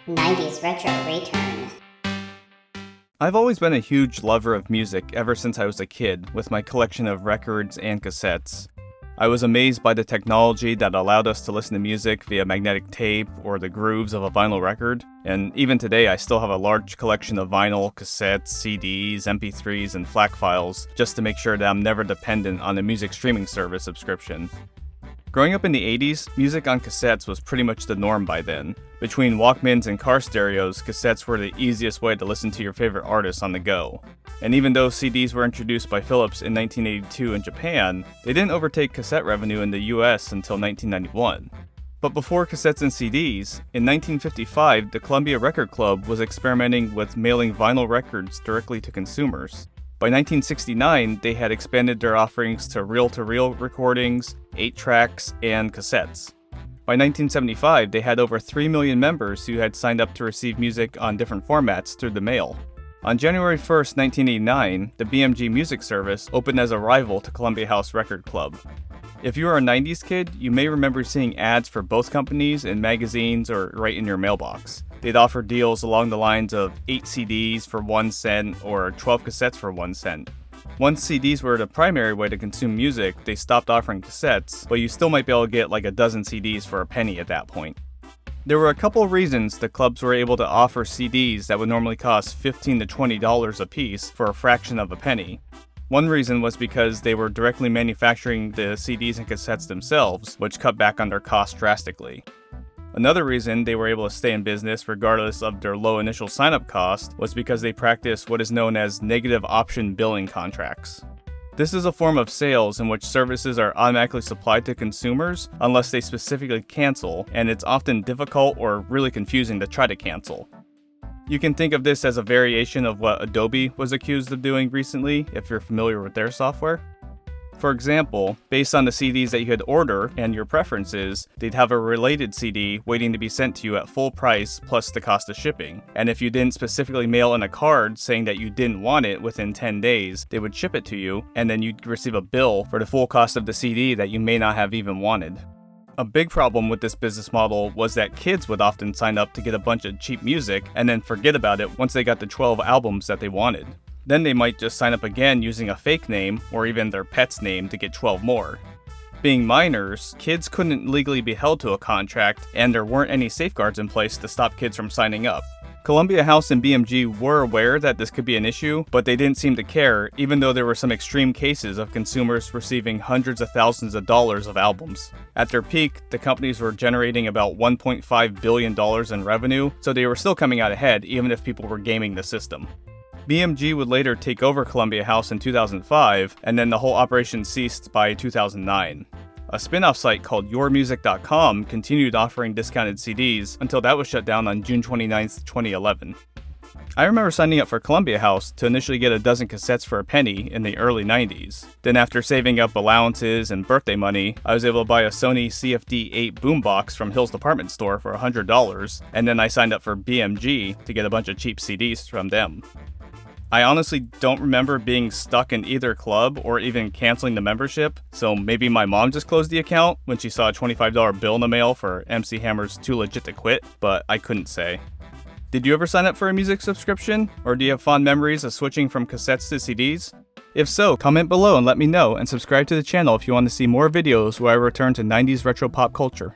90s Retro Return. I've always been a huge lover of music ever since I was a kid, with my collection of records and cassettes. I was amazed by the technology that allowed us to listen to music via magnetic tape or the grooves of a vinyl record, and even today I still have a large collection of vinyl, cassettes, CDs, MP3s, and FLAC files just to make sure that I'm never dependent on a music streaming service subscription. Growing up in the 80s, music on cassettes was pretty much the norm by then. Between Walkmans and car stereos, cassettes were the easiest way to listen to your favorite artists on the go. And even though CDs were introduced by Philips in 1982 in Japan, they didn't overtake cassette revenue in the US until 1991. But before cassettes and CDs, in 1955, the Columbia Record Club was experimenting with mailing vinyl records directly to consumers. By 1969, they had expanded their offerings to reel-to-reel recordings, 8-tracks, and cassettes. By 1975, they had over 3 million members who had signed up to receive music on different formats through the mail. On January 1, 1989, the BMG Music Service opened as a rival to Columbia House Record Club. If you are a 90s kid, you may remember seeing ads for both companies in magazines or right in your mailbox. They'd offer deals along the lines of 8 CDs for 1 cent or 12 cassettes for 1 cent. Once CDs were the primary way to consume music, they stopped offering cassettes, but you still might be able to get like a dozen CDs for a penny at that point. There were a couple reasons the clubs were able to offer CDs that would normally cost $15 to $20 a piece for a fraction of a penny. One reason was because they were directly manufacturing the CDs and cassettes themselves, which cut back on their costs drastically. Another reason they were able to stay in business regardless of their low initial sign-up cost was because they practiced what is known as negative option billing contracts. This is a form of sales in which services are automatically supplied to consumers unless they specifically cancel, and it's often difficult or really confusing to try to cancel. You can think of this as a variation of what Adobe was accused of doing recently, if you're familiar with their software. For example, based on the CDs that you could order and your preferences, they'd have a related CD waiting to be sent to you at full price plus the cost of shipping. And if you didn't specifically mail in a card saying that you didn't want it within 10 days, they would ship it to you, and then you'd receive a bill for the full cost of the CD that you may not have even wanted. A big problem with this business model was that kids would often sign up to get a bunch of cheap music and then forget about it once they got the 12 albums that they wanted. Then they might just sign up again using a fake name or even their pet's name to get 12 more. Being minors, kids couldn't legally be held to a contract, and there weren't any safeguards in place to stop kids from signing up. Columbia House and BMG were aware that this could be an issue, but they didn't seem to care, even though there were some extreme cases of consumers receiving hundreds of thousands of dollars of albums. At their peak, the companies were generating about $1.5 billion in revenue, so they were still coming out ahead even if people were gaming the system. BMG would later take over Columbia House in 2005, and then the whole operation ceased by 2009. A spin-off site called yourmusic.com continued offering discounted CDs until that was shut down on June 29, 2011. I remember signing up for Columbia House to initially get a dozen cassettes for a penny in the early 90s. Then after saving up allowances and birthday money, I was able to buy a Sony CFD-8 boombox from Hill's department store for $100, and then I signed up for BMG to get a bunch of cheap CDs from them. I honestly don't remember being stuck in either club or even canceling the membership, so maybe my mom just closed the account when she saw a $25 bill in the mail for MC Hammer's Too Legit to Quit, but I couldn't say. Did you ever sign up for a music subscription, or do you have fond memories of switching from cassettes to CDs? If so, comment below and let me know, and subscribe to the channel if you want to see more videos where I return to 90s retro pop culture.